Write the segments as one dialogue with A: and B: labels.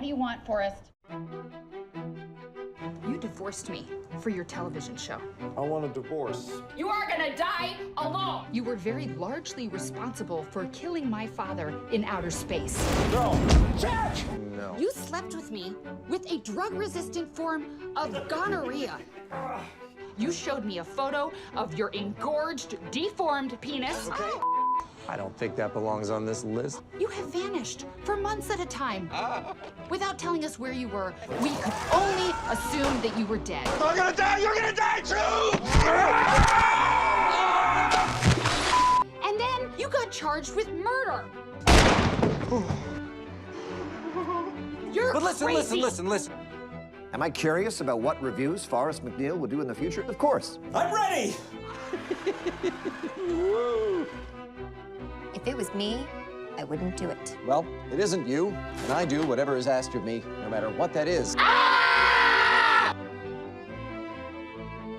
A: What do you want, Forrest?
B: You divorced me for your television show.
C: I want a divorce.
A: You are gonna die alone!
B: You were very largely responsible for killing my father in outer space.
C: No! Jack! No.
B: You slept with me with a drug-resistant form of gonorrhea. You showed me a photo of your engorged, deformed penis.
C: Okay. I don't think that belongs on this list.
B: You have vanished for months at a time. Without telling us where you were, we could only assume that you were dead.
C: I'm gonna die! You're gonna die too!
B: And then you got charged with murder. You're
D: But listen,
B: crazy.
D: listen.
E: Am I curious about what reviews Forrest MacNeil will do in the future? Of course.
D: I'm ready!
F: If it was me, I wouldn't do it.
D: Well, it isn't you, and I do whatever is asked of me, no matter what that is.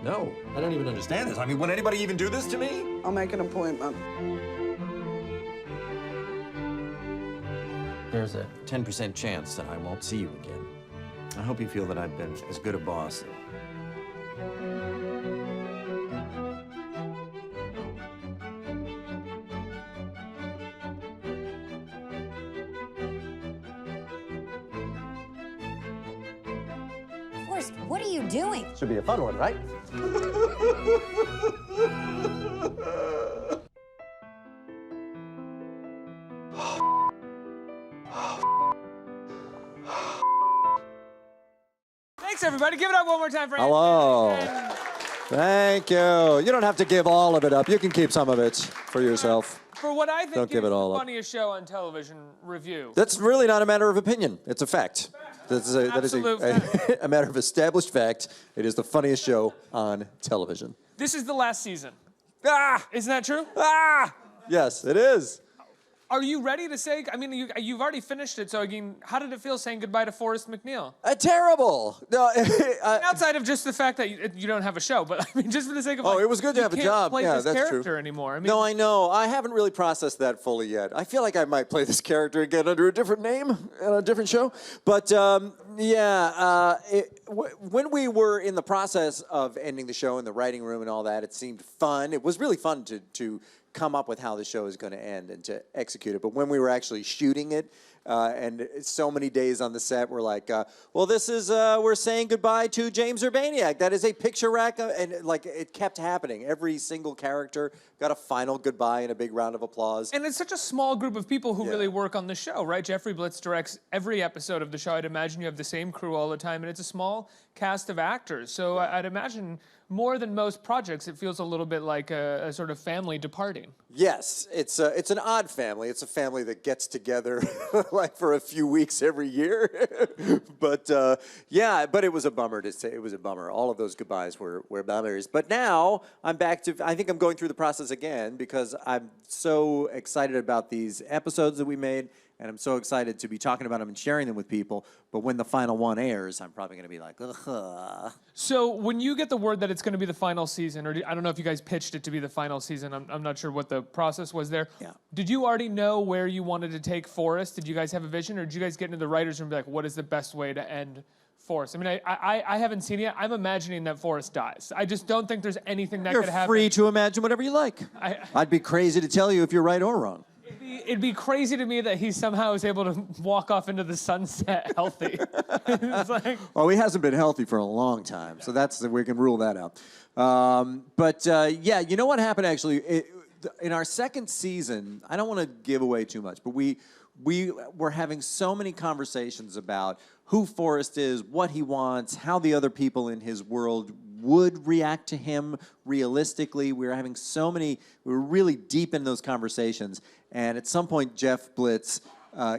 D: No, I don't even understand this. I mean, would anybody even do this to me?
G: I'll make an appointment.
D: There's a 10% chance that I won't see you again. I hope you feel that I've been as good a boss.
F: Forrest, what are you doing?
D: Should be a fun one, right?
H: Thanks, everybody. Give it up one more time for
I: Hello.
H: Anthony.
I: Thank you. You don't have to give all of it up. You can keep some of it for yourself.
H: For what I think
I: Don't
H: is
I: give it
H: the
I: all up.
H: funniest show on television, review.
I: That's really not a matter of opinion. It's a fact. That is
H: Absolute
I: a matter of established fact. It is the funniest show on television.
H: This is the last season.
I: Ah!
H: Isn't that true?
I: Ah! Yes, it is.
H: Are you ready to say, I mean, you've already finished it, so again, how did it feel saying goodbye to Forrest MacNeil?
I: Terrible. No,
H: Outside of just the fact that you don't have a show, but I mean, just for the sake of
I: it was good to have a
H: you
I: job.
H: can't play
I: Yeah,
H: this
I: that's
H: character
I: true.
H: anymore. I mean,
I: No, I know. I haven't really processed that fully yet. I feel like I might play this character again under a different name on a different show. But when we were in the process of ending the show in the writing room and all that, it seemed fun. It was really fun to come up with how the show is going to end and to execute it. But when we were actually shooting it, and so many days on the set, we're like, well, this is, we're saying goodbye to James Urbaniak. That is a picture rack, and like it kept happening. Every single character got a final goodbye and a big round of applause.
H: and it's such a small group of people who really work on the show, right? Jeffrey Blitz directs every episode of the show. I'd imagine you have the same crew all the time, and it's a small cast of actors. So I'd imagine more than most projects, it feels a little bit like a sort of family departing.
I: Yes, it's an odd family. It's a family that gets together like for a few weeks every year. But but it was a bummer to say. It was a bummer. All of those goodbyes were bummers. But now I'm back to, I think I'm going through the process again because I'm so excited about these episodes that we made. And I'm so excited to be talking about them and sharing them with people. But when the final one airs, I'm probably going to be like, ugh.
H: So when you get the word that it's going to be the final season, or I don't know if you guys pitched it to be the final season, I'm not sure what the process was there.
I: Yeah.
H: Did you already know where you wanted to take Forrest? Did you guys have a vision, or did you guys get into the writer's room and be like, what is the best way to end Forrest? I mean, I haven't seen it yet. I'm imagining that Forrest dies. I just don't think there's anything that could happen.
I: You're free to imagine whatever you like. I'd be crazy to tell you if you're right or wrong.
H: It'd be crazy to me that he somehow is able to walk off into the sunset healthy. It's like,
I: well, he hasn't been healthy for a long time, so we can rule that out. Yeah, you know what happened actually? In our second season, I don't want to give away too much, but we were having so many conversations about who Forrest is, what he wants, how the other people in his world would react to him realistically. We were really deep in those conversations. And at some point, Jeff Blitz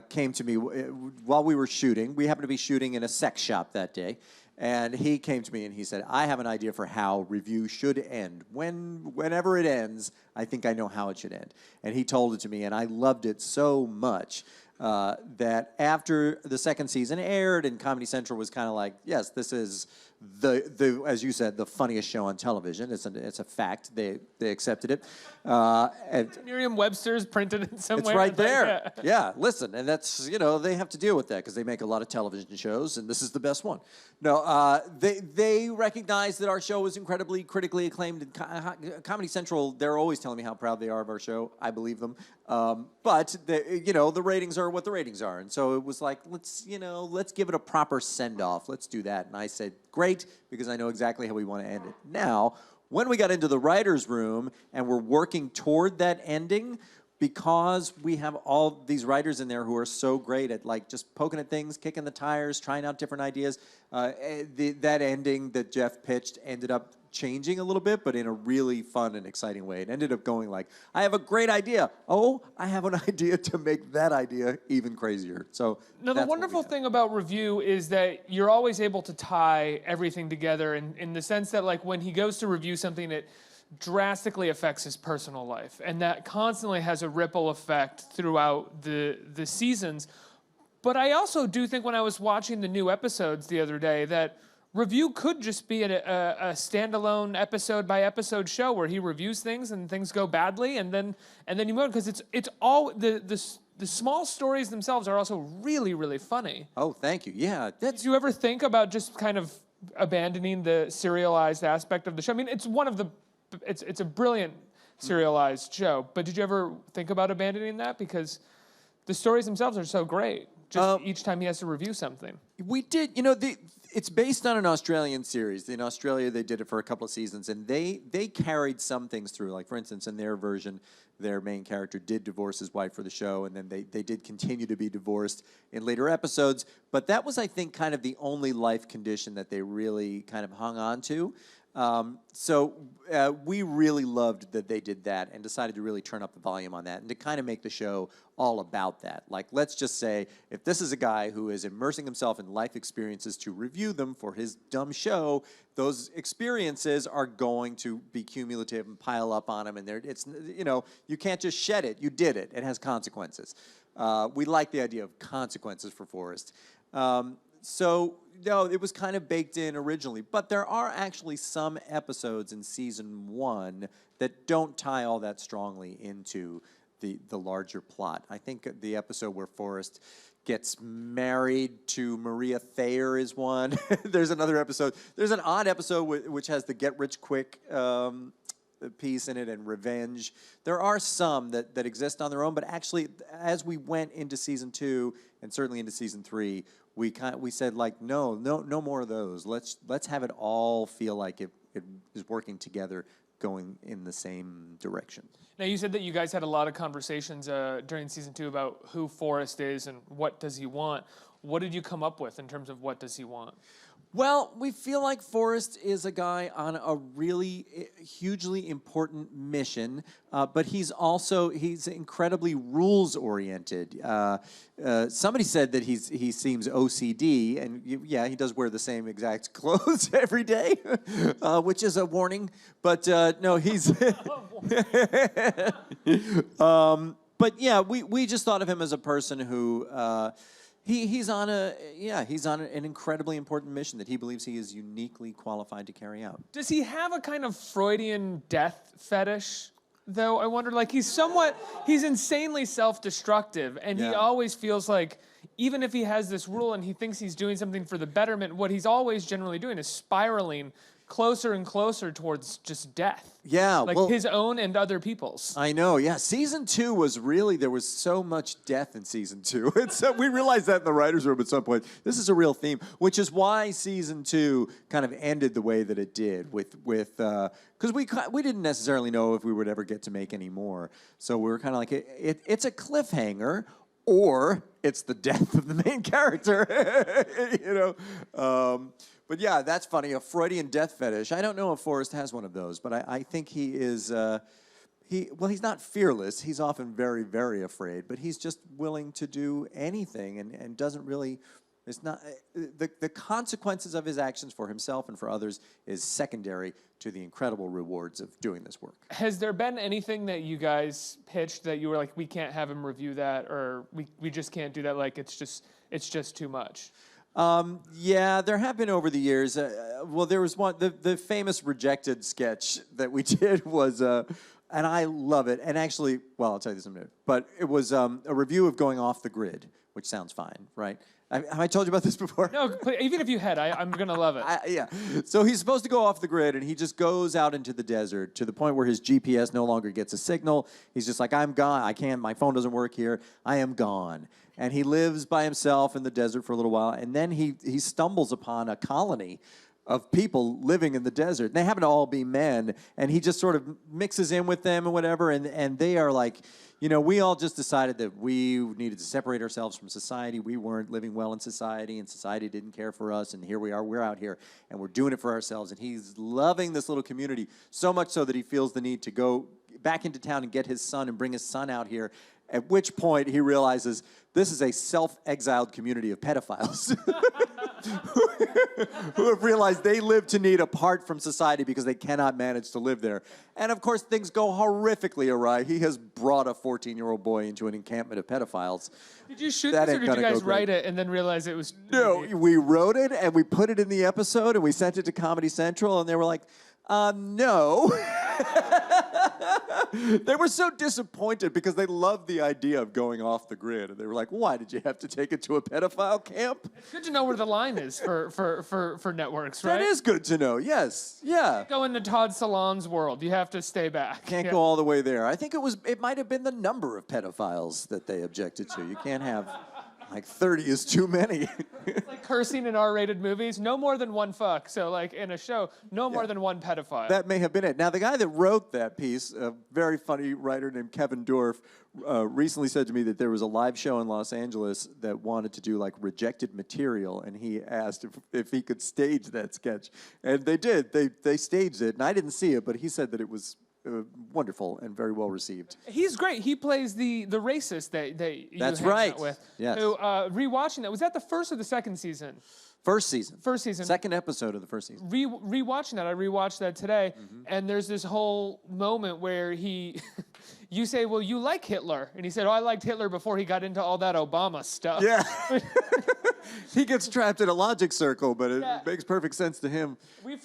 I: came to me while we were shooting. We happened to be shooting in a sex shop that day. And he came to me and he said, I have an idea for how review should end. Whenever it ends, I think I know how it should end. And he told it to me, and I loved it so much that after the second season aired and Comedy Central was kind of like, yes, this is as you said, the funniest show on television. It's a fact. They accepted it. And
H: Merriam-Webster's printed it somewhere.
I: it's right there.
H: Yeah.
I: Yeah, listen, and that's, they have to deal with that because they make a lot of television shows, and this is the best one. No, they recognize that our show was incredibly critically acclaimed. And Comedy Central, they're always telling me how proud they are of our show. I believe them. But, the ratings are what the ratings are. And so it was like, let's give it a proper send-off. Let's do that. And I said, great, because I know exactly how we want to end it. Now, when we got into the writer's room and we're working toward that ending, because we have all these writers in there who are so great at like just poking at things, kicking the tires, trying out different ideas, that ending that Jeff pitched ended up changing a little bit, but in a really fun and exciting way. It ended up going like, I have a great idea. Oh, I have an idea to make that idea even crazier. So
H: now, the wonderful thing about review is that you're always able to tie everything together in the sense that, like, when he goes to review something, it drastically affects his personal life, and that constantly has a ripple effect throughout the seasons. But I also do think, when I was watching the new episodes the other day, that review could just be a standalone episode by episode show where he reviews things and things go badly, and then you move on, because it's all the small stories themselves are also really, really funny.
I: Oh, thank you. Yeah,
H: Did you ever think about just kind of abandoning the serialized aspect of the show? I mean, it's a brilliant serialized show, but did you ever think about abandoning that? Because the stories themselves are so great. Just each time he has to review something.
I: We did, it's based on an Australian series. In Australia, they did it for a couple of seasons, and they carried some things through. Like, for instance, in their version, their main character did divorce his wife for the show, and then they did continue to be divorced in later episodes. But that was, I think, kind of the only life condition that they really kind of hung on to. So we really loved that they did that and decided to really turn up the volume on that and to kind of make the show all about that. Like, let's just say, if this is a guy who is immersing himself in life experiences to review them for his dumb show, those experiences are going to be cumulative and pile up on him, and you can't just shed it. You did it. It has consequences. We like the idea of consequences for Forrest. So, no, it was kind of baked in originally. But there are actually some episodes in season 1 that don't tie all that strongly into the larger plot. I think the episode where Forrest gets married to Maria Thayer is one. There's another episode. There's an odd episode which has the get rich quick piece in it and revenge. There are some that exist on their own, but actually, as we went into season 2 and certainly into season 3, we said, like, no more of those. Let's have it all feel like it is working together, going in the same direction.
H: Now, you said that you guys had a lot of conversations during season 2 about who Forrest is and what does he want. What did you come up with in terms of what does he want?
I: Well, we feel like Forrest is a guy on a really hugely important mission, but he's incredibly rules-oriented. Somebody said that he seems OCD, and yeah, he does wear the same exact clothes every day, which is a warning. But no, he's. But yeah, we just thought of him as a person who. He's on an incredibly important mission that he believes he is uniquely qualified to carry out.
H: Does he have a kind of Freudian death fetish, though? I wonder, like, he's insanely self-destructive, and he always feels like, even if he has this rule and he thinks he's doing something for the betterment, what he's always generally doing is spiraling closer and closer towards just death.
I: Yeah.
H: Like, his own and other people's.
I: I know, yeah. Season 2 was really, there was so much death in season 2. We realized that in the writer's room at some point. This is a real theme, which is why season 2 kind of ended the way that it did because we didn't necessarily know if we would ever get to make any more. So we were kind of like, it's a cliffhanger, or it's the death of the main character, But yeah, that's funny. A Freudian death fetish. I don't know if Forrest has one of those, but I think he is. He's not fearless. He's often very, very afraid, but he's just willing to do anything and doesn't really. It's not the consequences of his actions for himself and for others is secondary to the incredible rewards of doing this work.
H: Has there been anything that you guys pitched that you were like, we can't have him review that, or we just can't do that? Like, it's just too much.
I: Yeah, there have been over the years. Well, there was one, the famous Rejected sketch that we did was, and I love it. And actually, well, I'll tell you this in a minute. But it was a review of Going Off the Grid, which sounds fine, right? Have I told you about this before?
H: No, but even if you had, I'm going to love it.
I: Yeah. So he's supposed to go off the grid, and he just goes out into the desert to the point where his GPS no longer gets a signal. He's just like, I'm gone. I can't. My phone doesn't work here. I am gone. And he lives by himself in the desert for a little while, and then he stumbles upon a colony of people living in the desert. And they happen to all be men, and he just sort of mixes in with them and whatever, and they are like, you know, we all just decided that we needed to separate ourselves from society. We weren't living well in society, and society didn't care for us, and here we are, we're out here, and we're doing it for ourselves. And he's loving this little community, so much so that he feels the need to go back into town and get his son and bring his son out here, at which point he realizes this is a self-exiled community of pedophiles who have realized they live to need apart from society because they cannot manage to live there. And of course, things go horrifically awry. He has brought a 14-year-old boy into an encampment of pedophiles.
H: Did you shoot
I: That
H: this, or
I: ain't
H: did you
I: gonna
H: guys
I: go great.
H: write it and then realize it was...
I: No, we wrote it, and we put it in the episode, and we sent it to Comedy Central, and they were like, no. They were so disappointed because they loved the idea of going off the grid. And they were like, why did you have to take it to a pedophile camp?
H: It's good to know where the line is for networks, right?
I: That is good to know, yes. Yeah.
H: Go into Todd Salon's world. You have to stay back.
I: Can't go all the way there. I think it might have been the number of pedophiles that they objected to. You can't have, like, 30 is too many.
H: It's like cursing in R-rated movies. No more than one fuck. So, like, in a show, no more than one pedophile.
I: That may have been it. Now, the guy that wrote that piece, a very funny writer named Kevin Dorff, recently said to me that there was a live show in Los Angeles that wanted to do, like, rejected material, and he asked if he could stage that sketch. And they did. They staged it, and I didn't see it, but he said that it was wonderful and very well received.
H: He's great. He plays the racist that you
I: That's
H: hang
I: right.
H: out with.
I: Yes.
H: So, rewatching that, was that the first or the second season?
I: First season.
H: First season.
I: Second episode of the first season.
H: Rewatching that, I rewatched that today, and there's this whole moment where you say, well, you like Hitler. And he said, oh, I liked Hitler before he got into all that Obama stuff.
I: Yeah. He gets trapped in a logic circle, but it makes perfect sense to him.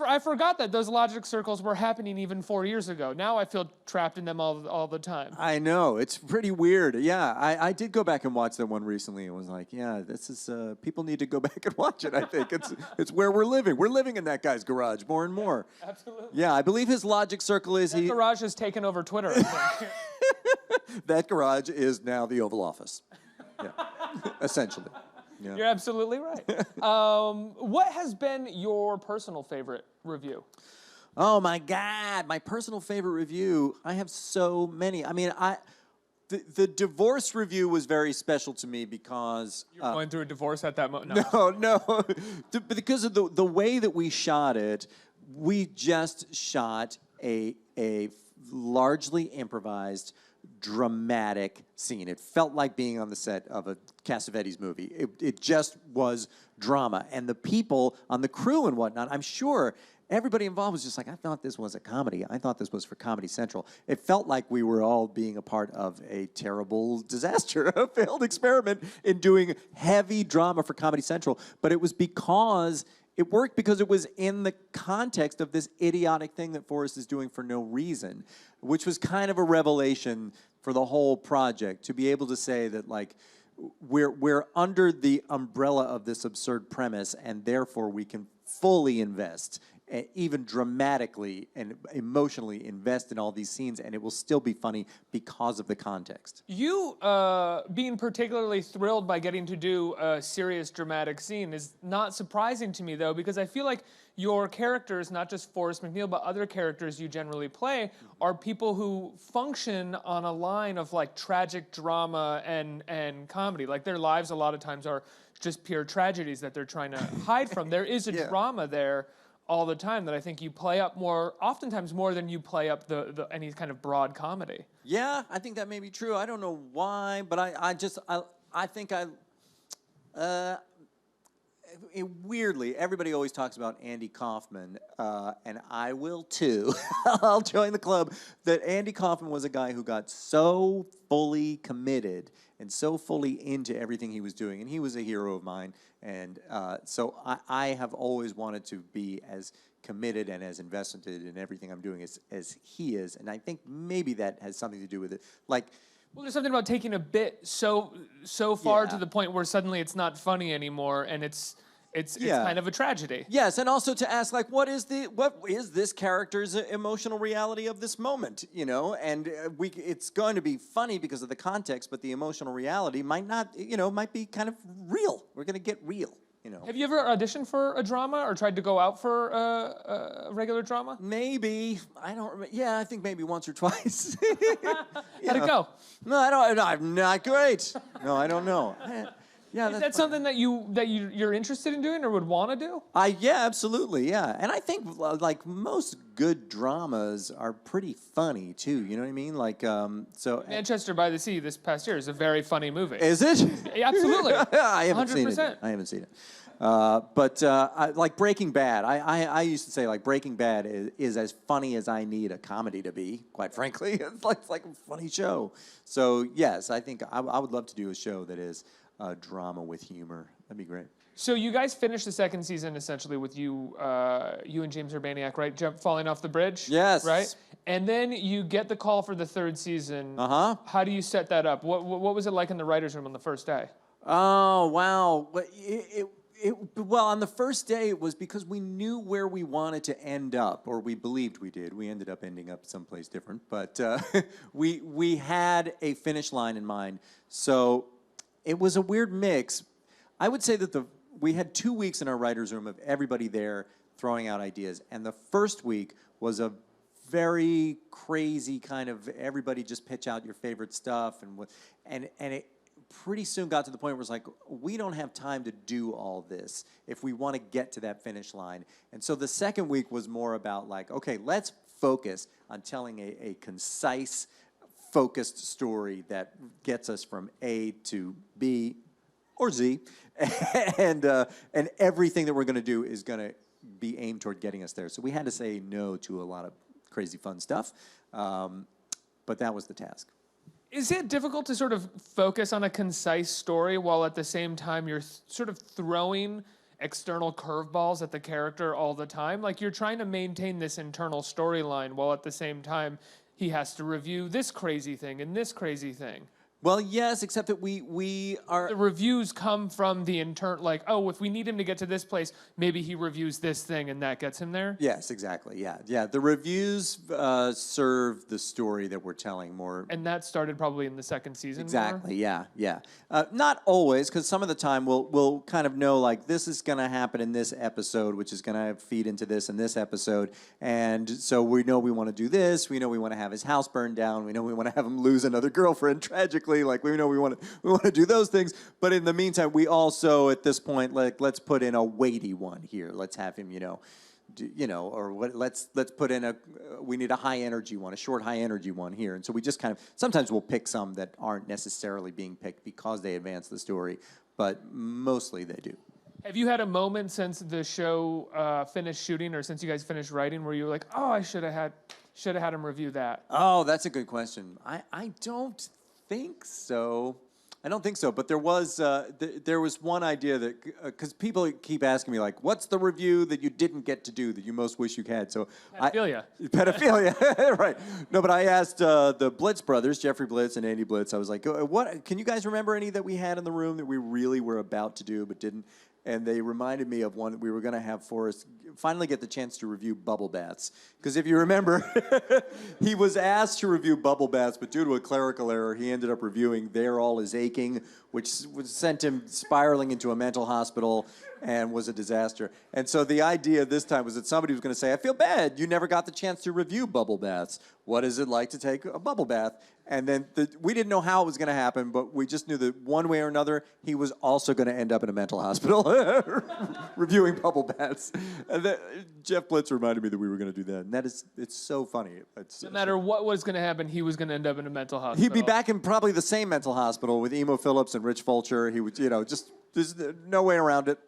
H: I forgot that those logic circles were happening even 4 years ago. Now I feel trapped in them all the time.
I: I know. It's pretty weird. Yeah, I did go back and watch that one recently and was like, yeah, this is, people need to go back and watch it, I think. It's where we're living. We're living in that guy's garage more and more.
H: Absolutely.
I: Yeah, I believe his logic circle is
H: That garage has taken over Twitter, I think.
I: that garage is now the Oval Office. Yeah, essentially. Yeah.
H: You're absolutely right. What has been your personal favorite review?
I: Oh my God, my personal favorite review. I have so many. I mean, the divorce review was very special to me because
H: You were going through a divorce at that moment?
I: no, because of the way that we shot it. We just shot a largely improvised, dramatic scene. It felt like being on the set of a Cassavetes movie. It just was drama. And the people on the crew and whatnot, I'm sure everybody involved was just like, I thought this was a comedy. I thought this was for Comedy Central. It felt like we were all being a part of a terrible disaster, a failed experiment in doing heavy drama for Comedy Central. But it was because it worked because it was in the context of this idiotic thing that Forrest is doing for no reason, which was kind of a revelation for the whole project, to be able to say that, like, we're under the umbrella of this absurd premise, and therefore we can fully invest, even dramatically and emotionally invest in all these scenes, and it will still be funny because of the context.
H: You being particularly thrilled by getting to do a serious dramatic scene is not surprising to me, though, because I feel like your characters, not just Forrest MacNeil, but other characters you generally play, are people who function on a line of, like, tragic drama and comedy. Like, their lives a lot of times are just pure tragedies that they're trying to hide from. There is a drama there all the time that I think you play up more, oftentimes more than you play up any kind of broad comedy.
I: Yeah, I think that may be true. I don't know why, but I think weirdly, everybody always talks about Andy Kaufman, and I will too. I'll join the club. That Andy Kaufman was a guy who got so fully committed and so fully into everything he was doing, and he was a hero of mine. And so I have always wanted to be as committed and as invested in everything I'm doing as he is, and I think maybe that has something to do with it. Like,
H: well, there's something about taking a bit so far
I: Yeah.
H: to the point where suddenly it's not funny anymore, and it's kind of a tragedy.
I: yes, and also to ask, like, what is this character's emotional reality of this moment, you know? And it's going to be funny because of the context, but the emotional reality might not, might be kind of real. We're going to get real, you know.
H: Have you ever auditioned for a drama or tried to go out for a regular drama?
I: Maybe, I don't remember. Yeah, I think maybe once or twice.
H: How'd it go?
I: No, I'm not great. No, I don't know. Yeah,
H: Is that something that you're interested in doing or would want to do?
I: Yeah, absolutely, yeah. And I think like most good dramas are pretty funny too. You know what I mean? Like, so.
H: Manchester by the Sea this past year is a very funny movie.
I: Is it?
H: Yeah, absolutely.
I: I haven't seen it.
H: 100%.
I: I haven't seen it. But like Breaking Bad, I used to say like Breaking Bad is as funny as I need a comedy to be. Quite frankly, it's like a funny show. So yes, I think I would love to do a show that is drama with humor. That'd be great.
H: So you guys finished the second season essentially with you and James Urbaniak, right? Falling off the bridge.
I: Yes.
H: Right. And then you get the call for the third season. How do you set that up? What was it like in the writers' room on the first day?
I: Oh wow! Well, on the first day, it was because we knew where we wanted to end up, or we believed we did. We ended up ending up someplace different, but we had a finish line in mind. So it was a weird mix. I would say that we had 2 weeks in our writers' room of everybody there throwing out ideas, and the first week was a very crazy kind of everybody just pitch out your favorite stuff, and it pretty soon got to the point where it's like, we don't have time to do all this if we want to get to that finish line. And so the second week was more about like, okay, let's focus on telling a concise, focused story that gets us from A to B or Z, and everything that we're going to do is going to be aimed toward getting us there. So we had to say no to a lot of crazy fun stuff, but that was the task.
H: Is it difficult to sort of focus on a concise story while at the same time you're sort of throwing external curveballs at the character all the time? Like you're trying to maintain this internal storyline while at the same time he has to review this crazy thing and this crazy thing.
I: Well, yes, except that we are...
H: The reviews come from the internal, like, oh, if we need him to get to this place, maybe he reviews this thing and that gets him there?
I: Yes, exactly, yeah. Yeah, the reviews serve the story that we're telling more...
H: And that started probably in the second season?
I: Exactly, yeah. Not always, because some of the time we'll kind of know, like, this is going to happen in this episode, which is going to feed into this in this episode, and so we know we want to do this, we know we want to have his house burned down, we know we want to have him lose another girlfriend tragically, like we know we want to do those things, but in the meantime, we also at this point like let's put in a weighty one here. Let's have him, let's put in we need a high energy one, a short high energy one here, and so we just kind of sometimes we'll pick some that aren't necessarily being picked because they advance the story, but mostly they do.
H: Have you had a moment since the show finished shooting or since you guys finished writing where you were like, oh, I should have had him review that?
I: Oh, that's a good question. I don't think so. I don't think so, but there was one idea that, because people keep asking me, like, what's the review that you didn't get to do that you most wish you had? So Pedophilia, right. No, but I asked the Blitz brothers, Jeffrey Blitz and Andy Blitz, I was like, what? Can you guys remember any that we had in the room that we really were about to do but didn't? And they reminded me of one that we were going to have Forrest finally get the chance to review bubble baths. Because if you remember, he was asked to review bubble baths, but due to a clerical error, he ended up reviewing There All Is Aching, which sent him spiraling into a mental hospital and was a disaster. And so the idea this time was that somebody was going to say, I feel bad, you never got the chance to review bubble baths. What is it like to take a bubble bath? And then we didn't know how it was going to happen, but we just knew that one way or another, he was also going to end up in a mental hospital reviewing bubble baths. And Jeff Blitz reminded me that we were going to do that. And it's so funny.
H: No matter what was going to happen, he was going to end up in a mental hospital.
I: He'd be back in probably the same mental hospital with Emo Phillips and Rich Fulcher. He would, just There's no way around it.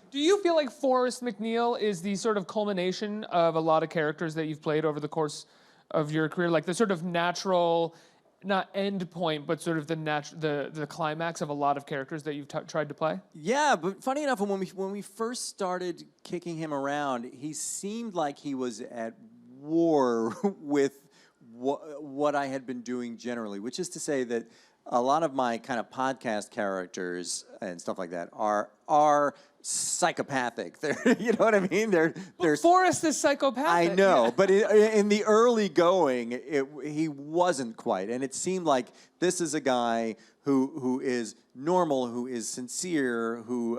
H: Do you feel like Forrest MacNeil is the sort of culmination of a lot of characters that you've played over the course of your career, like the sort of natural, not end point, but sort of the climax of a lot of characters that you've tried to play?
I: Yeah, but funny enough, when we first started kicking him around, he seemed like he was at war with what I had been doing generally, which is to say that a lot of my kind of podcast characters and stuff like that are psychopathic. You know what I mean? They're
H: Forrest is psychopathic.
I: I know,
H: yeah.
I: but in the early going, he wasn't quite, and it seemed like this is a guy who is normal, who is sincere, who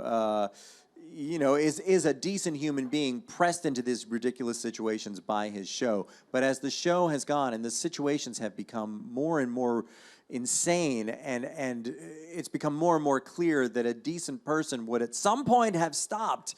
I: is a decent human being pressed into these ridiculous situations by his show. But as the show has gone and the situations have become more and more insane, and it's become more and more clear that a decent person would at some point have stopped,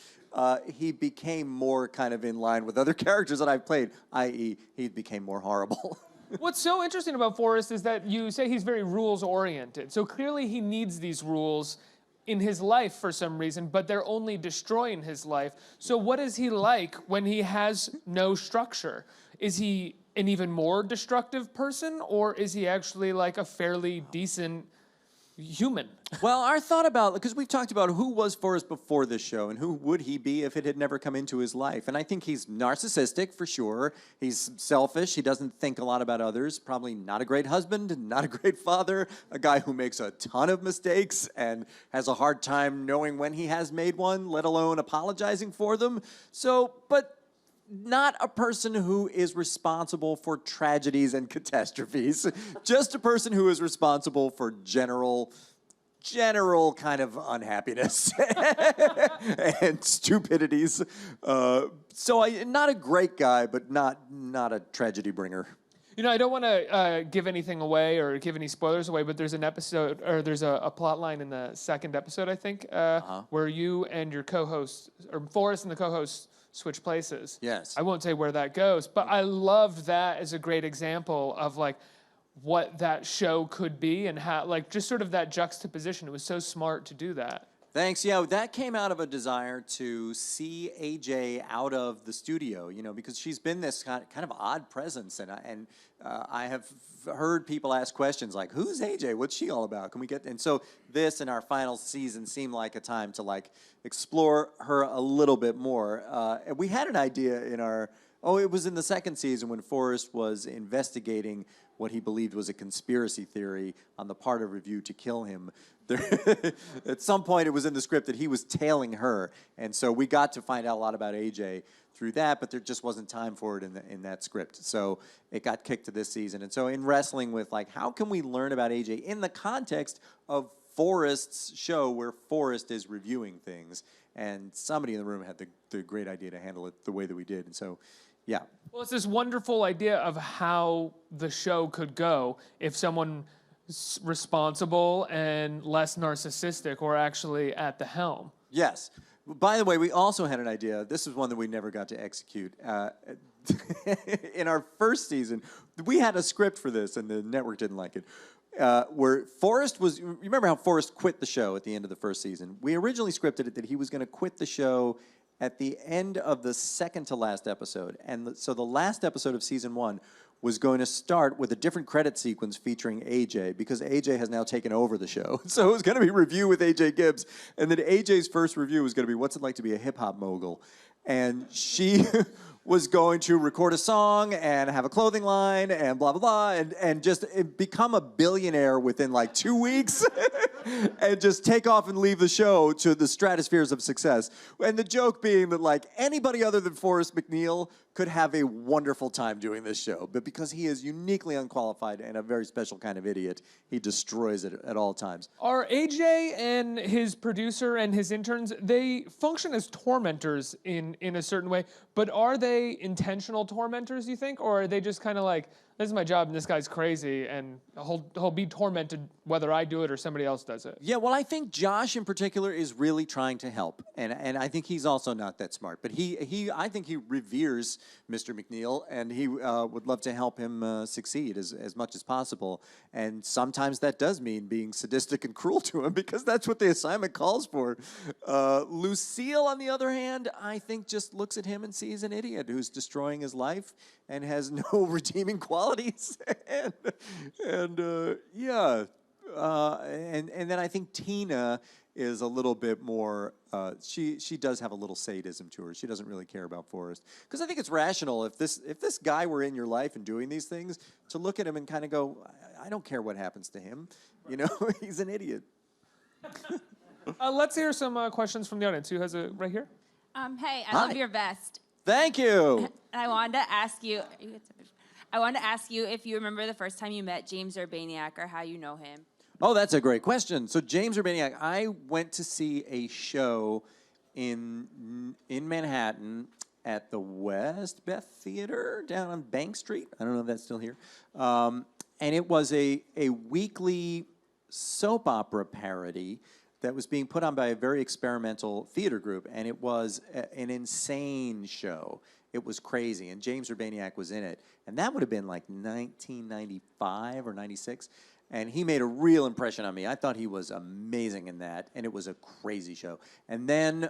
I: he became more kind of in line with other characters that I've played, i.e. he became more horrible.
H: What's so interesting about Forrest is that you say he's very rules-oriented. So clearly he needs these rules in his life for some reason, but they're only destroying his life. So what is he like when he has no structure? Is he an even more destructive person, or is he actually like a fairly decent human?
I: Well, our thought about, because we've talked about who was Forrest before this show and who would he be if it had never come into his life. And I think he's narcissistic for sure. He's selfish. He doesn't think a lot about others. Probably not a great husband, not a great father, a guy who makes a ton of mistakes and has a hard time knowing when he has made one, let alone apologizing for them. So, but not a person who is responsible for tragedies and catastrophes, just a person who is responsible for general kind of unhappiness and stupidities. So not a great guy, but not a tragedy bringer.
H: You know, I don't want to give anything away or give any spoilers away, but there's an episode, or there's a plot line in the second episode, I think, where you and your co-host, or Forrest and the co-host, switch places.
I: Yes.
H: I won't say where that goes, but I loved that as a great example of like what that show could be and how, like, just sort of that juxtaposition. It was so smart to do that.
I: Thanks. Yeah, that came out of a desire to see AJ out of the studio, because she's been this kind of odd presence, and I have heard people ask questions like, "Who's AJ? What's she all about? Can we get?" And so this and our final season seemed like a time to like explore her a little bit more. And we had an idea it was in the second season when Forrest was investigating what he believed was a conspiracy theory on the part of Review to kill him. At some point, it was in the script that he was tailing her, and so we got to find out a lot about AJ through that, but there just wasn't time for it in that script. So it got kicked to this season. And so in wrestling with, like, how can we learn about AJ in the context of Forrest's show where Forrest is reviewing things, and somebody in the room had the great idea to handle it the way that we did, and so. Yeah.
H: Well, it's this wonderful idea of how the show could go if someone responsible and less narcissistic were actually at the helm.
I: Yes. By the way, we also had an idea. This is one that we never got to execute. In our first season, we had a script for this, and the network didn't like it. Where Forrest was, you remember how Forrest quit the show at the end of the first season? We originally scripted it that he was going to quit the show at the end of the second to last episode. And so the last episode of season 1 was going to start with a different credit sequence featuring AJ, because AJ has now taken over the show. So it was going to be review with AJ Gibbs. And then AJ's first review was going to be, what's it like to be a hip-hop mogul? And she was going to record a song and have a clothing line and blah, blah, blah, and just become a billionaire within like 2 weeks and just take off and leave the show to the stratospheres of success. And the joke being that, like, anybody other than Forrest MacNeil could have a wonderful time doing this show, but because he is uniquely unqualified and a very special kind of idiot, he destroys it at all times.
H: Are AJ and his producer and his interns, they function as tormentors in a certain way, but are they intentional tormentors, you think? Or are they just kind of like, this is my job and this guy's crazy, and he'll be tormented whether I do it or somebody else does it.
I: Yeah, well, I think Josh in particular is really trying to help, and I think he's also not that smart. But I think he reveres Mr. MacNeil, and he would love to help him succeed as much as possible. And sometimes that does mean being sadistic and cruel to him, because that's what the assignment calls for. Lucille, on the other hand, I think just looks at him and sees an idiot who's destroying his life and has no redeeming qualities. and then I think Tina is a little bit more, she does have a little sadism to her. She doesn't really care about Forrest. Because I think it's rational, if this guy were in your life and doing these things, to look at him and kind of go, I don't care what happens to him. You know, he's an idiot.
H: Let's hear some questions from the audience. Who has it right here?
G: Hey, I
I: Hi.
G: love your vest.
I: Thank you.
G: And I wanted to ask you if you remember the first time you met James Urbaniak or how you know him.
I: Oh, that's a great question. So James Urbaniak, I went to see a show in Manhattan at the West Beth Theater down on Bank Street. I don't know if that's still here. And it was a weekly soap opera parody that was being put on by a very experimental theater group, and it was an insane show. It was crazy, and James Urbaniak was in it. And that would have been like 1995 or 96. And he made a real impression on me. I thought he was amazing in that, and it was a crazy show. And then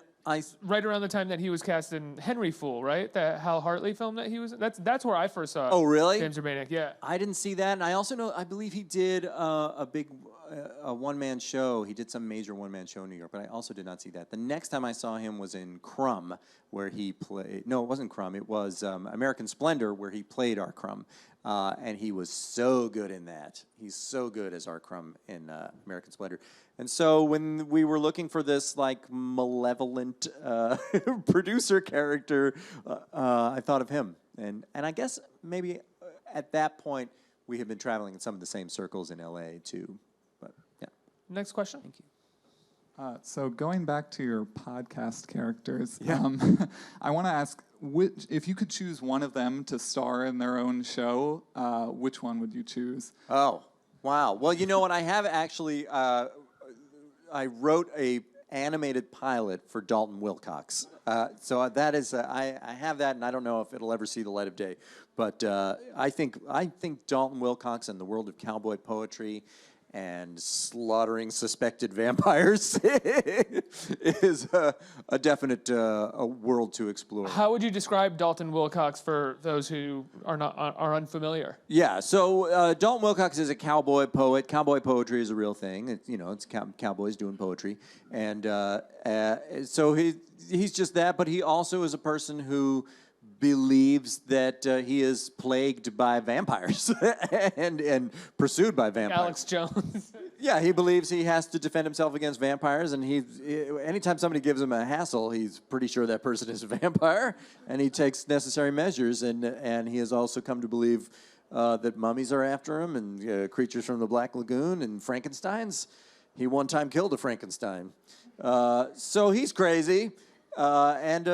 H: right around the time that he was cast in Henry Fool, right? That Hal Hartley film that he was in. That's where I first saw.
I: Oh, really?
H: James Urbaniak, yeah.
I: I didn't see that, and I also know, I believe he did a big one-man show. He did some major one-man show in New York, but I also did not see that. The next time I saw him was in Crumb, where he played, no, it wasn't Crumb, it was American Splendor, where he played R. Crumb. And he was so good in that. He's so good as R. Crumb in American Splendor. And so when we were looking for this like malevolent producer character, I thought of him. And I guess maybe at that point we had been traveling in some of the same circles in LA too. But yeah.
H: Next question.
I: Thank you.
J: So going back to your podcast characters,
I: Yeah.
J: I want to ask, if you could choose one of them to star in their own show, which one would you choose?
I: Oh, wow. Well, you know what? I have actually, I wrote a animated pilot for Dalton Wilcox. So that is, I have that, and I don't know if it'll ever see the light of day. But I think Dalton Wilcox and the world of cowboy poetry and slaughtering suspected vampires is a definite a world to explore.
H: How would you describe Dalton Wilcox for those who are unfamiliar?
I: Yeah, so Dalton Wilcox is a cowboy poet. Cowboy poetry is a real thing. It's cowboys doing poetry, and so he's just that. But he also is a person who believes that he is plagued by vampires and pursued by vampires.
H: Alex Jones.
I: Yeah, he believes he has to defend himself against vampires, and anytime somebody gives him a hassle, he's pretty sure that person is a vampire, and he takes necessary measures, and he has also come to believe that mummies are after him, and creatures from the Black Lagoon, and Frankensteins. He one time killed a Frankenstein. So he's crazy. And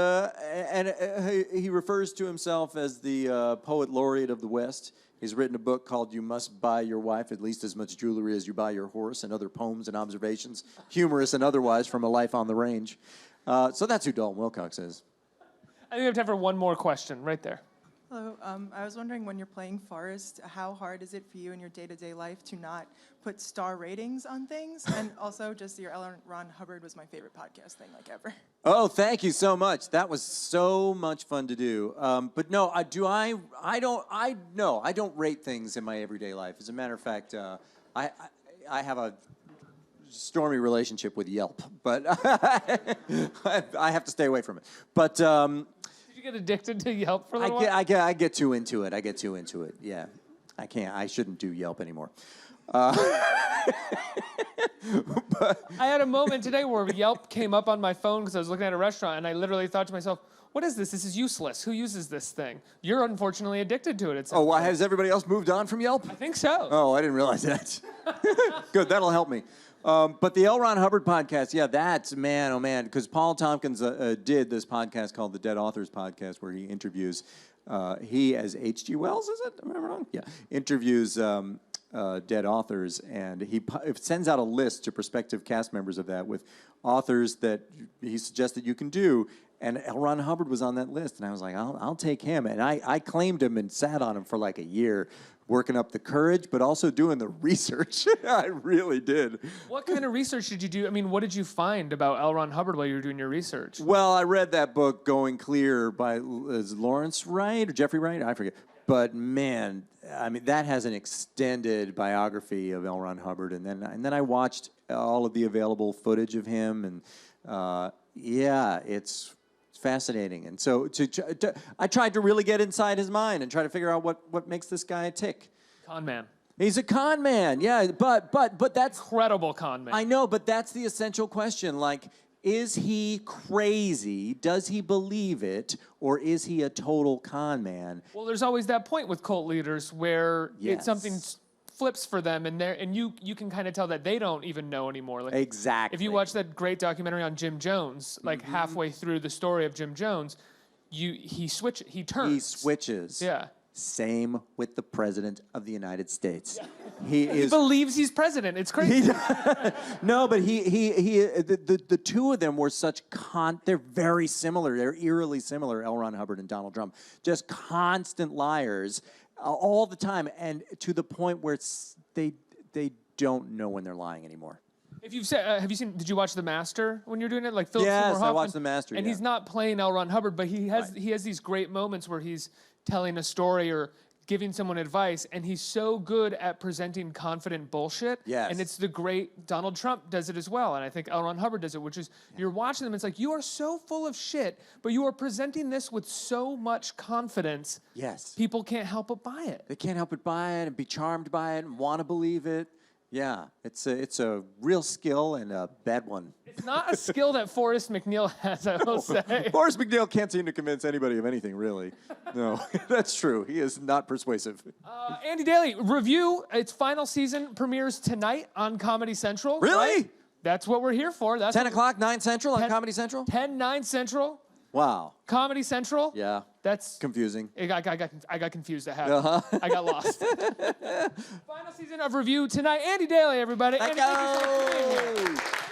I: he refers to himself as the poet laureate of the West. He's written a book called You Must Buy Your Wife at Least as Much Jewelry as You Buy Your Horse, and other poems and observations, humorous and otherwise, from a life on the range. So that's who Dalton Wilcox is.
H: I think we have time for one more question right there.
K: Hello. I was wondering, when you're playing Forrest, how hard is it for you in your day-to-day life to not put star ratings on things? And also, just your L. Ron Hubbard was my favorite podcast thing, like, ever.
I: Oh, thank you so much. That was so much fun to do. But no, I don't rate things in my everyday life. As a matter of fact, I have a stormy relationship with Yelp, but I have to stay away from it. But
H: Did you get addicted to Yelp for a little while?
I: I get too into it. Yeah, I can't. I shouldn't do Yelp anymore.
H: I had a moment today where Yelp came up on my phone because I was looking at a restaurant, and I literally thought to myself, what is this? This is useless. Who uses this thing? You're unfortunately addicted to it. It sounds
I: Oh,
H: like.
I: has everybody else moved on from Yelp?
H: I think so.
I: Oh, I didn't realize that. Good, that'll help me. But the L. Ron Hubbard podcast, yeah, that's, man, oh man, because Paul Tompkins did this podcast called the Dead Authors Podcast, where he interviews he, as H.G. Wells, is it? Am I wrong? Yeah. Interviews dead authors, and he sends out a list to prospective cast members of that with authors that he suggested you can do. And L. Ron Hubbard was on that list, and I was like, I'll take him. And I claimed him and sat on him for like a year, working up the courage, but also doing the research. I really did.
H: What kind of research did you do? I mean, what did you find about L. Ron Hubbard while you were doing your research?
I: Well, I read that book, Going Clear, by Lawrence Wright or Jeffrey Wright? I forget. But man, I mean, that has an extended biography of L. Ron Hubbard, and then I watched all of the available footage of him, and yeah, it's fascinating. And so I tried to really get inside his mind and try to figure out what makes this guy tick.
H: Con man.
I: He's a con man, yeah, but that's
H: incredible con man.
I: I know, but that's the essential question. Like, is he crazy? Does he believe it? Or is he a total con man?
H: Well, there's always that point with cult leaders where
I: Yes.
H: something flips for them, and you can kind of tell that they don't even know anymore. Like,
I: Exactly.
H: if you watch that great documentary on Jim Jones, like halfway through the story of Jim Jones, he turns.
I: He switches.
H: Yeah.
I: Same with the President of the United States. Yeah.
H: He believes he's president. It's crazy.
I: No, but the two of them were they're very similar. They're eerily similar, L. Ron Hubbard and Donald Trump. Just constant liars all the time, and to the point where they don't know when they're lying anymore.
H: If you've said, did you watch The Master when you're doing it? Like Philip
I: Yes,
H: Seymour Hoffman?
I: I watched The Master,
H: And
I: yeah.
H: he's not playing L. Ron Hubbard, but he has these great moments where he's telling a story or giving someone advice, and he's so good at presenting confident bullshit.
I: Yes.
H: And it's the great Donald Trump does it as well, and I think L. Ron Hubbard does it, which is you're watching them, it's like you are so full of shit, but you are presenting this with so much confidence.
I: Yes.
H: People can't help but buy it.
I: They can't help but buy it and be charmed by it and want to believe it. Yeah, it's a real skill and a bad one.
H: It's not a skill that Forrest MacNeil has, I will say.
I: Forrest MacNeil can't seem to convince anybody of anything, really. No, that's true. He is not persuasive.
H: Andy Daly, review. Its final season premieres tonight on Comedy Central.
I: Really?
H: Right? That's what we're here for. That's
I: 10 o'clock, 9 Central on Comedy Central?
H: 10, 9 Central.
I: Wow.
H: Comedy Central.
I: Yeah.
H: That's
I: confusing.
H: I got confused. I got lost. Final season of review tonight. Andy Daly, everybody. Andy, thank you so much for being here.